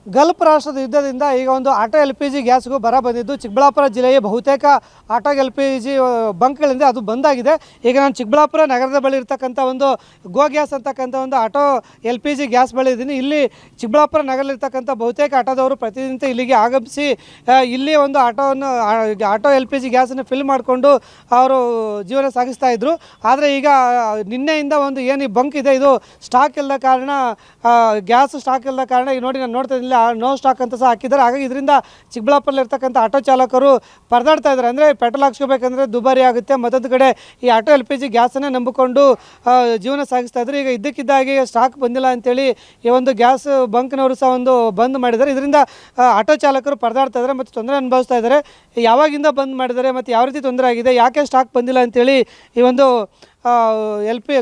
Gulf ರಾಷ್ಟ್ರದ ಯುದ್ಧದಿಂದ ಈಗ ಒಂದು ಆಟೋ LPG ಗ್ಯಾಸ್ಗೂ ಬರ ಬಂದಿದ್ದು ಚಿಕ್ಕಬಳ್ಳಾಪುರ ಜಿಲ್ಲೆಯ ಬಹುತೇಕ ಆಟೋ LPG ಬಂಕ್ಗಳಿಂದ ಅದು ಬಂದಾಗಿದೆ. ಈಗ ನಾನು ಚಿಕ್ಕಬಳ್ಳಾಪುರ ನಗರದ ಬಳಿ ಇರ್ತಕ್ಕಂಥ ಒಂದು ಗೋ ಗ್ಯಾಸ್ ಅಂತಕ್ಕಂಥ ಒಂದು ಆಟೋ LPG ಗ್ಯಾಸ್ ಬಳಿ ಇದ್ದೀನಿ. ಇಲ್ಲಿ ಚಿಕ್ಕಬಳ್ಳಾಪುರ ನಗರದಲ್ಲಿರ್ತಕ್ಕಂಥ ಬಹುತೇಕ ಆಟೋದವರು ಪ್ರತಿನಿತ್ಯ ಇಲ್ಲಿಗೆ ಆಗಮಿಸಿ ಇಲ್ಲಿ ಒಂದು ಆಟೋ LPG ಗ್ಯಾಸನ್ನು ಫಿಲ್ ಮಾಡಿಕೊಂಡು ಅವರು ಜೀವನ ಸಾಗಿಸ್ತಾ ಇದ್ರು. ಆದರೆ ಈಗ ನಿನ್ನೆಯಿಂದ ಒಂದು ಏನು ಈ ಬಂಕ್ ಇದೆ ಇದು ಸ್ಟಾಕ್ ಇಲ್ಲದ ಕಾರಣ ಗ್ಯಾಸ್ ಸ್ಟಾಕ್ ಇಲ್ಲದ ಕಾರಣ ಈಗ ನೋಡಿ ನಾನು ನೋಡ್ತಾ ಇದ್ದೀನಿ ನೋ ಸ್ಟಾಕ್ ಅಂತ ಸಹ ಹಾಕಿದ್ದಾರೆ. ಹಾಗಾಗಿ ಇದರಿಂದ ಚಿಕ್ಕಬಳ್ಳಾಪುರದಲ್ಲಿರ್ತಕ್ಕಂಥ ಆಟೋ ಚಾಲಕರು ಪರದಾಡ್ತಾ ಇದ್ದಾರೆ. ಅಂದರೆ ಪೆಟ್ರೋಲ್ ಹಾಕ್ಸ್ಕೋಬೇಕಂದ್ರೆ ದುಬಾರಿ ಆಗುತ್ತೆ, ಮತ್ತೊಂದು ಕಡೆ ಈ ಆಟೋ LPG ಗ್ಯಾಸನ್ನೇ ನಂಬಿಕೊಂಡು ಜೀವನ ಸಾಗಿಸ್ತಾ ಇದ್ರು. ಈಗ ಇದ್ದಕ್ಕಿದ್ದಾಗಿ ಸ್ಟಾಕ್ ಬಂದಿಲ್ಲ ಅಂತೇಳಿ ಈ ಒಂದು ಗ್ಯಾಸ್ ಬಂಕ್ನವರು ಸಹ ಒಂದು ಬಂದ್ ಮಾಡಿದ್ದಾರೆ. ಇದರಿಂದ ಆಟೋ ಚಾಲಕರು ಪರದಾಡ್ತಾ ಇದ್ದಾರೆ ಮತ್ತು ತೊಂದರೆ ಅನುಭವಿಸ್ತಾ ಇದ್ದಾರೆ. ಯಾವಾಗಿಂದ ಬಂದ್ ಮಾಡಿದ್ದಾರೆ ಮತ್ತು ಯಾವ ರೀತಿ ತೊಂದರೆ ಆಗಿದೆ, ಯಾಕೆ ಸ್ಟಾಕ್ ಬಂದಿಲ್ಲ ಅಂತೇಳಿ ಈ ಒಂದು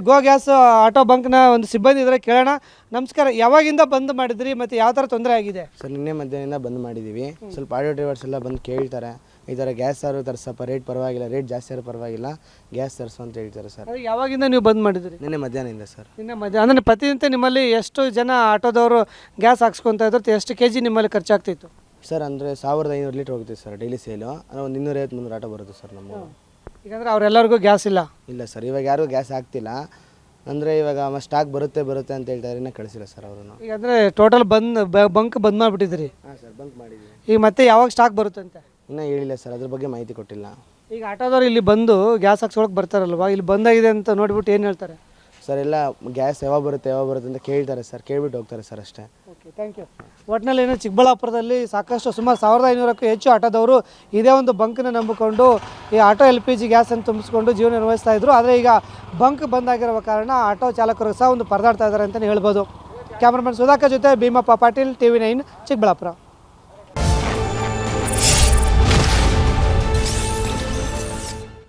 ಗೋ ಗ್ಯಾಸ್ ಆಟೋ ಬಂಕ್ನ ಒಂದು ಸಿಬ್ಬಂದಿ ಇದ್ದಾರೆ, ಕೇಳೋಣ. ನಮಸ್ಕಾರ, ಯಾವಾಗಿಂದ ಬಂದ್ ಮಾಡಿದ್ರಿ ಮತ್ತು ಯಾವ ಥರ ತೊಂದರೆ ಆಗಿದೆ? ಸರ್, ನಿನ್ನೆ ಮಧ್ಯಾಹ್ನದಿಂದ ಬಂದ್ ಮಾಡಿದ್ದೀವಿ. ಸ್ವಲ್ಪ ಆಟೋ ಡ್ರೈವರ್ಸ್ ಎಲ್ಲ ಬಂದು ಕೇಳ್ತಾರೆ, ಈ ಥರ ಗ್ಯಾಸ್ ಸಾರು ತರಿಸಪ್ಪ, ರೇಟ್ ಪರವಾಗಿಲ್ಲ, ರೇಟ್ ಜಾಸ್ತಿ ಆದ್ರೂ ಪರವಾಗಿಲ್ಲ, ಗ್ಯಾಸ್ ತರಿಸು ಅಂತ ಹೇಳ್ತಾರೆ ಸರ್. ಯಾವಾಗಿಂದ ನೀವು ಬಂದ್ ಮಾಡಿದ್ರಿ? ನಿನ್ನೆ ಮಧ್ಯಾಹ್ನದಿಂದ ಸರ್. ನಿನ್ನೆ ಮಧ್ಯಾಹ್ನ ಅಂದರೆ ಪ್ರತಿನಿತ್ಯ ನಿಮ್ಮಲ್ಲಿ ಎಷ್ಟು ಜನ ಆಟೋದವರು ಗ್ಯಾಸ್ ಹಾಕ್ಸ್ಕೊತಾ ಇದ್ರು? ಎಷ್ಟು kg ನಿಮ್ಮಲ್ಲಿ ಖರ್ಚಾಗ್ತಿತ್ತು? ಸರ್, ಅಂದರೆ 1500 ಲೀಟ್ರ್ ಹೋಗ್ತೀವಿ ಸರ್ ಡೈಲಿ ಸೇಲು. ಅಂದರೆ ಒಂದು 250-300 ಆಟೋ ಬರುತ್ತೆ ಸರ್ ನಮ್ಮ. ಈಗಂದ್ರೆ ಅವರೆಲ್ಲರಿಗೂ ಗ್ಯಾಸ್ ಇಲ್ಲ? ಇಲ್ಲ ಸರ್, ಇವಾಗ ಯಾರಿಗೂ ಗ್ಯಾಸ್ ಆಗ್ತಿಲ್ಲ. ಅಂದರೆ ಇವಾಗ ಸ್ಟಾಕ್ ಬರುತ್ತೆ ಅಂತ ಹೇಳ್ತಾರೆ, ಇನ್ನೂ ಕಳಿಸಿಲ್ಲ ಸರ್ ಅವರು. ಈಗ ಅಂದರೆ ಟೋಟಲ್ ಬಂಕ್ ಬಂದ್ ಮಾಡಿಬಿಟ್ಟಿದ್ರಿ? ಹಾಂ ಸರ್, ಬಂಕ್ ಮಾಡಿದ್ವಿ. ಈಗ ಮತ್ತೆ ಯಾವಾಗ ಸ್ಟಾಕ್ ಬರುತ್ತಂತೆ? ಇನ್ನೂ ಹೇಳಿಲ್ಲ ಸರ್, ಅದ್ರ ಬಗ್ಗೆ ಮಾಹಿತಿ ಕೊಟ್ಟಿಲ್ಲ. ಈಗ ಆಟೋದವ್ರು ಇಲ್ಲಿ ಬಂದು ಗ್ಯಾಸ್ ಹಾಕ್ಸ್ಕೊಳಕ್ಕೆ ಬರ್ತಾರಲ್ವಾ, ಇಲ್ಲಿ ಬಂದಾಗಿದೆ ಅಂತ ನೋಡಿಬಿಟ್ಟು ಏನು ಹೇಳ್ತಾರೆ ಸರ್? ಎಲ್ಲ ಗ್ಯಾಸ್ ಯಾವಾಗ ಬರುತ್ತೆ ಅಂತ ಕೇಳ್ತಾರೆ ಸರ್, ಕೇಳ್ಬಿಟ್ಟು ಹೋಗ್ತಾರೆ ಸರ್, ಅಷ್ಟೇ. Okay, thank you. ಒಟ್ಟಿನಲ್ಲಿ ಏನು ಚಿಕ್ಕಬಳ್ಳಾಪುರದಲ್ಲಿ ಸಾಕಷ್ಟು ಸುಮಾರು 1500ಕ್ಕೂ ಹೆಚ್ಚು ಆಟೋದವರು ಇದೇ ಒಂದು ಬಂಕನ್ನು ನಂಬಿಕೊಂಡು ಈ ಆಟೋ LPG ಗ್ಯಾಸನ್ನು ತುಂಬಿಸ್ಕೊಂಡು ಜೀವನ ನಿರ್ವಹಿಸ್ತಾ ಇದ್ರು. ಆದರೆ ಈಗ ಬಂಕ್ ಬಂದಾಗಿರುವ ಕಾರಣ ಆಟೋ ಚಾಲಕರು ಸಹ ಒಂದು ಪರದಾಡ್ತಾ ಇದ್ದಾರೆ ಅಂತಲೇ ಹೇಳ್ಬೋದು. ಕ್ಯಾಮ್ರಾಮನ್ ಸುಧಾಕರ್ ಜೊತೆ ಭೀಮಪ್ಪ ಪಾಟೀಲ್, TV9 ಚಿಕ್ಕಬಳ್ಳಾಪುರ.